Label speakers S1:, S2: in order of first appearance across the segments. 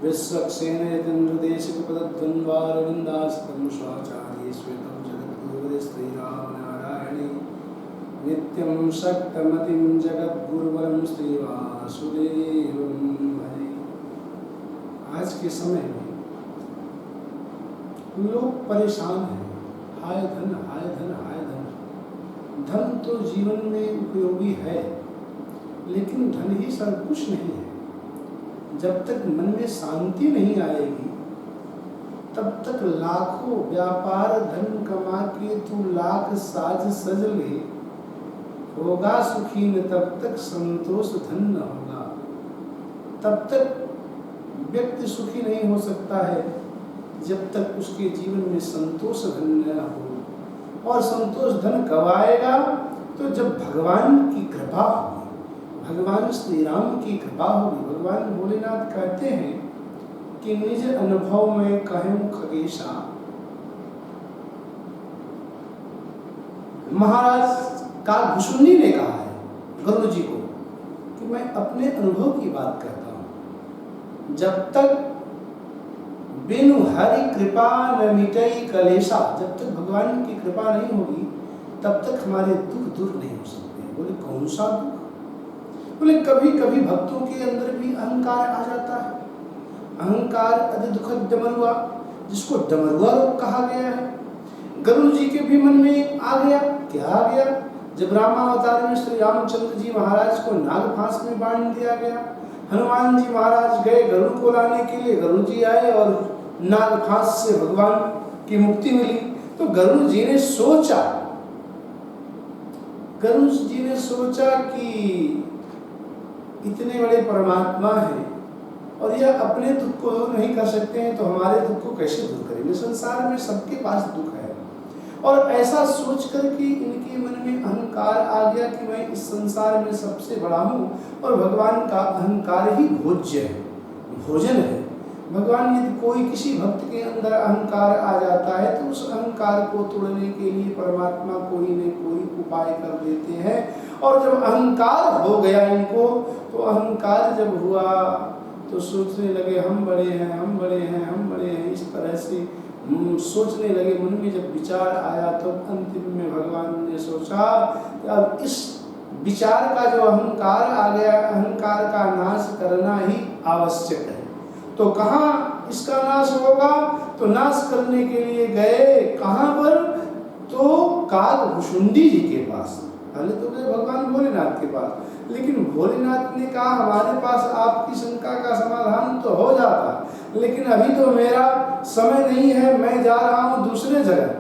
S1: विश्वक्सेन यतीन्द्रदेशिकपदद्वन्द्वारविन्दास्तं स्वाचार्ये श्वेतं जगद्गुरुवरे श्रीरामनारायणे नित्यं शक्तमतिं जगद्गुरुवरं श्रीवासुदेवं भजे। आज के समय में लोग परेशान हैं, हाय धन हाय धन हाय धन। धन तो जीवन में उपयोगी है, लेकिन धन ही सब कुछ नहीं है। जब तक मन में शांति नहीं आएगी, तब तक लाखों व्यापार धन कमा के तू लाख साज सज ले, होगा सुखी न तब तक संतोष धन न होगा। तब तक व्यक्ति सुखी नहीं हो सकता है जब तक उसके जीवन में संतोष धन न हो। और संतोष धन कब आएगा? तो जब भगवान की कृपा होगी, भगवान श्री राम की कृपा होगी। भगवान भोलेनाथ कहते हैं कि निज अनुभव में कहूं खगेशा। महाराज कालभूषुंडी ने कहा है गरुड़ जी को कि मैं अपने अनुभव की बात करता हूं। जब तक बिनु हरि कृपा न मिटई कलेशा, जब तक भगवान की कृपा नहीं होगी तब तक हमारे दुख दूर नहीं हो सकते। बोले कौन सा दुख? बोले कभी कभी भक्तों के अंदर भी अहंकार आ जाता है। अहंकार अति दुखद डमरुआ, जिसको डमरुआ रोग कहा गया है। गरुड़ जी के भी मन में आ गया। क्या आ गया? जब रामावतार में श्री रामचंद्र जी महाराज को नाग फांस में बांध दिया गया, हनुमान जी महाराज गए गरुड़ को लाने के लिए। गरुड़ जी आए और नाग फांस से भगवान की मुक्ति मिली। तो गरुड़ जी ने सोचा कि इतने बड़े परमात्मा हैं और यह अपने दुख को दूर नहीं कर सकते हैं, तो हमारे दुख को कैसे दूर करेंगे? संसार में सबके पास दुख है। और ऐसा सोच कर कि इनके मन में अहंकार आ गया कि मैं इस संसार में सबसे बड़ा हूँ और भगवान का अहंकार ही भोज्य है, भोजन है। भगवान यदि कोई किसी भक्त के अंदर अहंकार आ जाता है तो उस अहंकार को तोड़ने के लिए परमात्मा कोई न कोई उपाय कर देते हैं। और जब अहंकार हो गया इनको, तो अहंकार जब हुआ तो सोचने लगे हम बड़े हैं, हम बड़े हैं, हम बड़े हैं। इस तरह से सोचने लगे। मन में जब विचार आया तो अंतिम में भगवान ने सोचा कि अब इस विचार का जो अहंकार आ गया, अहंकार का नाश करना ही आवश्यक है। तो कहाँ इसका नाश होगा? तो नाश करने के लिए गए कहाँ पर? तो कालभूषुंडी जी के पास। पहले तो गए भगवान भोलेनाथ के पास, लेकिन भोलेनाथ ने कहा हमारे पास आपकी शंका का समाधान तो हो जाता, लेकिन अभी तो मेरा समय नहीं है, मैं जा रहा हूँ दूसरे जगह,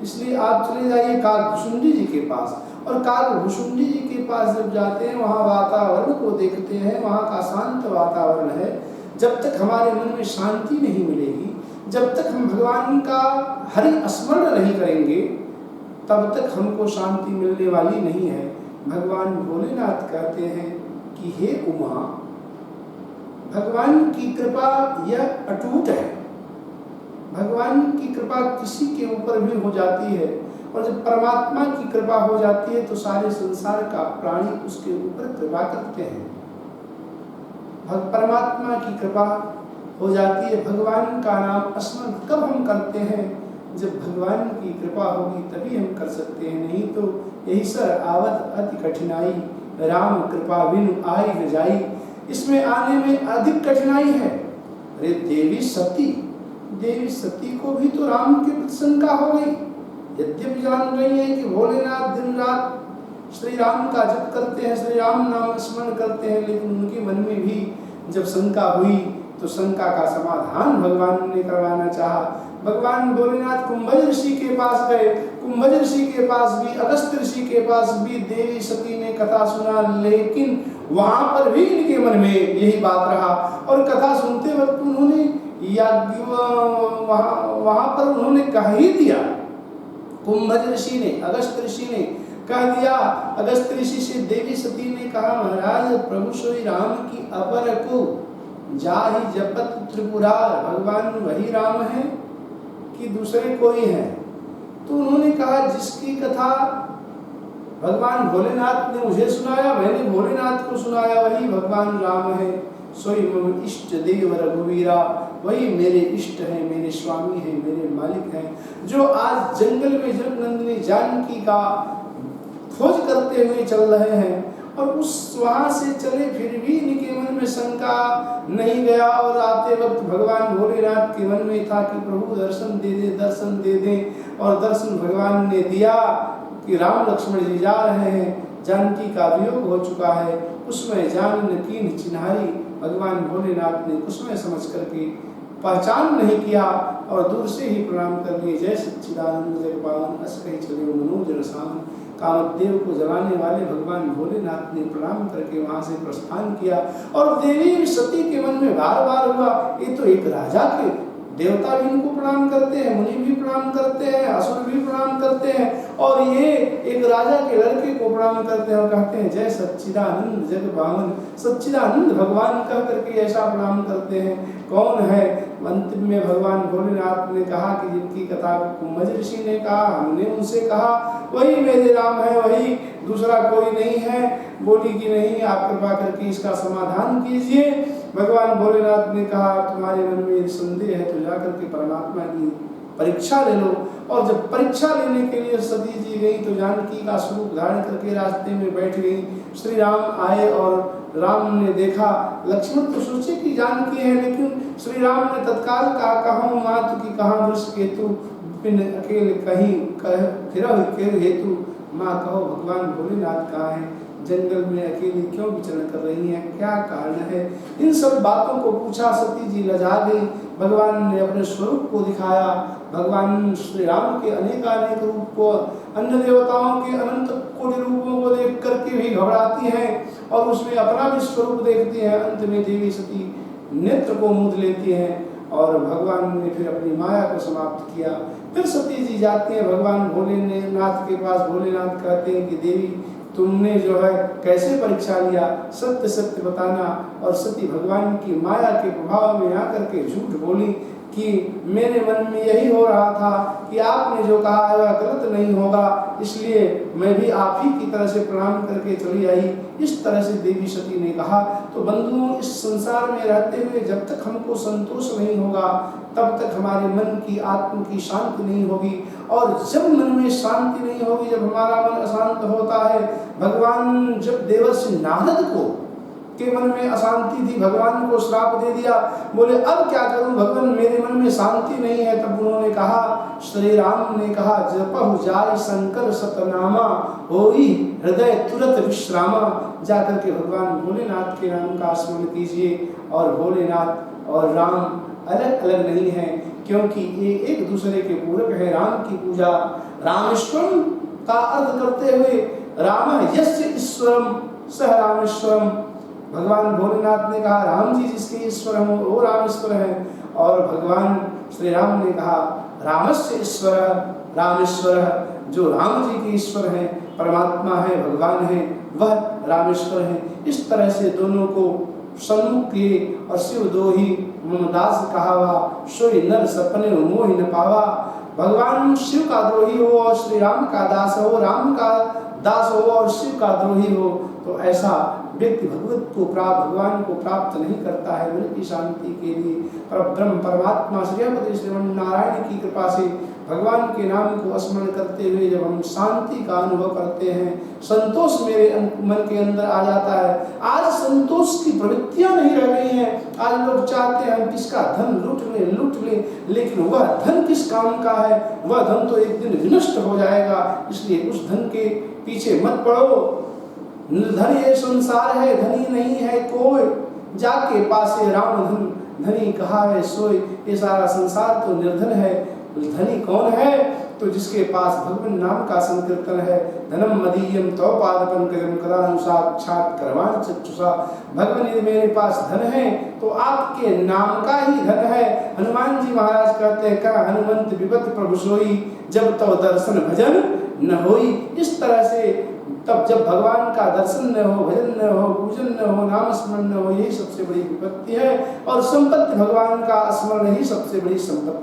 S1: इसलिए आप चले जाइए कालभूषुंडी जी के पास। और कालभूषुंडी जी के पास जब जाते हैं, वहाँ वातावरण को देखते हैं, वहाँ का शांत वातावरण है। जब तक हमारे मन में शांति नहीं मिलेगी, जब तक हम भगवान का हरि स्मरण नहीं करेंगे, तब तक हमको शांति मिलने वाली नहीं है। भगवान भोलेनाथ कहते हैं कि हे उमा, भगवान की कृपा यह अटूट है। भगवान की कृपा किसी के ऊपर भी हो जाती है, और जब परमात्मा की कृपा हो जाती है तो सारे संसार का प्राणी उसके ऊपर कृपा करते हैं। परमात्मा की कृपा हो जाती है। भगवान का नाम स्मरण कब हम करते हैं? जब भगवान की कृपा होगी तभी हम कर सकते हैं, नहीं तो यही सर आवत अति कठिनाई, राम कृपा बिनु आई न जाई। इसमें आने में अधिक कठिनाई है। अरे देवी सती को भी तो राम के प्रति शंका हो गई। यद्यपि जान रही है कि भोलेनाथ दिन रात श्री राम का जप करते हैं, श्री राम नाम स्मरण करते हैं, लेकिन उनके मन में भी जब शंका हुई तो शंका का समाधान भगवान ने करवाना चाहा। भगवान भोलेनाथ कुंभज ऋषि के पास गए। कुंभज ऋषि के पास भी, अगस्त्य ऋषि के पास भी देवी सती ने कथा सुना, लेकिन वहां पर भी इनके मन में यही बात रहा। और कथा सुनते वक्त उन्होंने वहां पर उन्होंने कह ही दिया, कुंभज ऋषि ने, अगस्त्य ऋषि ने कह दिया। अगस्त्य ऋषि से देवी सती ने कहा, महाराज प्रभु श्री राम की अपर को जाहि जपत त्रिपुरार, भगवान वही राम है कि दूसरे कोई हैं? तो उन्होंने कहा जिसकी कथा भगवान भोलेनाथ ने मुझे सुनाया, मैंने भोलेनाथ को सुनाया, वही भगवान राम है। सोई मम इष्ट देव रघुवीरा, वही मेरे इष्ट हैं, मेरे स्वामी हैं, मेरे मालिक हैं, जो आज जंगल में जनकनंदिनी जानकी का खोज करते हुए चल रहे हैं और उस वहां से चले फिर भी इनके मन में शंका नहीं गया। और आते वक्त भगवान भोलेनाथ के मन में था कि प्रभु दर्शन दे दे। और दर्शन भगवान ने दिया कि राम लक्ष्मण जी जा रहे हैं, जानकी का वियोग हो चुका है। उसमें जान कीन चिन्हारी, भगवान भोलेनाथ ने उसमें समझ करके पहचान नहीं किया और दूर से ही प्रणाम कर लिए। जय सच्चिदानंद जगपावन अस कहि चले मनोज रसान। कामदेव को जलाने वाले भगवान भोलेनाथ ने प्रणाम करके वहां से प्रस्थान किया। और देवी सती के मन में बार बार हुआ, ये तो एक राजा के, देवता भी इनको प्रणाम करते हैं, मुनि भी प्रणाम करते हैं, असुर भी प्रणाम करते हैं, और ये एक राजा के लड़के को प्रणाम करते हैं और कहते हैं जय सच्चिदानंद जगपावन। सच्चिदानंद भगवान कह करके ऐसा प्रणाम करते हैं। कौन है? अंतिम में भगवान भोलेनाथ ने कहा कि जिनकी कथा कुंभज ऋषि ने कहा, हमने उनसे कहा वही मेरे राम है, वही, दूसरा कोई नहीं है। बोली कि नहीं, आप कृपा करके इसका समाधान कीजिए। भगवान भोलेनाथ ने कहा तुम्हारे मन में संदेह है तो जाकर के परमात्मा की परीक्षा ले लो। और जब परीक्षा लेने के लिए सती जी गई तो जानकी का स्वरूप धारण करके रास्ते में बैठ गई। श्री राम आए और राम ने देखा, लक्ष्मण तो सोचे कि जानकी है, लेकिन श्री राम ने तत्काल कहा कहूँ मात की कहाँ वृष केतु, बिन अकेले कहीं फिर हेतु, माँ कहो भगवान भोलेनाथ कहाँ है, जंगल में अकेली क्यों विचरण कर रही हैं, क्या कारण है। इन सब बातों को पूछा, सती जी लजा गई। भगवान ने अपने स्वरूप को दिखाया। भगवान श्री राम के अनेकानेक रूप को, अन्य देवताओं के अनंत कोटि रूपों को देख करके भी घबराती हैं और उसमें अपना भी स्वरूप देखती हैं। अंत में देवी सती नेत्र को मूंद लेती हैं और भगवान ने फिर अपनी माया को समाप्त किया। फिर सती जी जाती हैं भगवान भोलेनाथ के पास। भोलेनाथ कहते हैं कि देवी तुमने जो है कैसे परीक्षा लिया, सत्य सत्य बताना। और सती भगवान की माया के प्रभाव में आकर के झूठ बोली कि मेरे मन में यही हो रहा था कि आपने जो कहा है वह गलत नहीं होगा, इसलिए मैं भी आप ही की तरह से प्रणाम करके चली आई। इस तरह से देवी सती ने कहा। तो बंधुओं, इस संसार में रहते हुए जब तक हमको संतोष नहीं होगा तब तक हमारे मन की, आत्म की शांति नहीं होगी। और जब मन में शांति नहीं होगी, जब हमारा मन अशांत होता है, भगवान जब देवर्षि नारद को के मन में अशांति थी, भगवान को श्राप दे दिया, बोले अब क्या करूं भगवान, मेरे मन में शांति नहीं है। तब उन्होंने कहा, श्री राम ने कहा जपहु जाय शंकर सतनामा, होई हृदय तुरत विश्रामा। जाकर के भगवान भोलेनाथ के नाम का स्मरण कीजिए। और भोलेनाथ और राम अलग अलग नहीं है, क्योंकि ये एक दूसरे के पूरक है। राम की पूजा रामेश्वरम का अर्थ करते हुए, राम यस्य ईश्वरम सह रामेश्वरम। भगवान भोलेनाथ ने कहा राम जी जिसके ईश्वर हो वो रामेश्वर है। और भगवान श्री राम ने कहा रामस्य ईश्वर रामेश्वर, जो राम जी के ईश्वर है, परमात्मा है, भगवान है, वह रामेश्वर है। इस तरह से दोनों को सन्मुख किए। और शिव दोही ममदास कहावा, सोई नर सपने मोहि न पावा। भगवान शिव का द्रोही हो और श्री राम का दास हो, राम का दास हो और शिव का द्रोही हो, तो ऐसा व्यक्ति भगवान को प्राप्त नहीं करता है। मन की शांति के लिए परब्रह्म परमात्मा श्रीपति श्रीमन नारायण की कृपा से भगवान के नाम को स्मरण करते हुए जब हम शांति का अनुभव करते हैं, संतोष मेरे मन के अंदर आ जाता है। आज संतोष की प्रवृत्तियां नहीं रह गई हैं। आज लोग चाहते हैं हम किसका धन लूट ले, लेकिन वह धन किस काम का है, वह धन तो एक दिन विनष्ट हो जाएगा। इसलिए उस धन के पीछे मत पड़ो। निर्धन ये संसार है, धनी नहीं है कोई, जाके पासे राम धन धनी कहा है सोई। ये सारा संसार तो निर्धन है। धनी कौन है? तो जिसके पास भगवान नाम का संकीर्तन है। धनम मदीयम तव पाद पंकजम करानु साक्षात करवाण चक्षुषा। भगवान यदि मेरे पास धन है तो आपके नाम का ही धन है। हनुमान जी महाराज कहते हैं का हनुमंत विपत प्रभु सोई, जब तव दर्शन भजन न होई। इस तरह से तब जब भगवान का दर्शन न हो, भजन न हो, पूजन न हो, नाम स्मरण न हो, यही सबसे बड़ी विपत्ति है। और संपत्ति भगवान का स्मरण ही सबसे बड़ी संपत्ति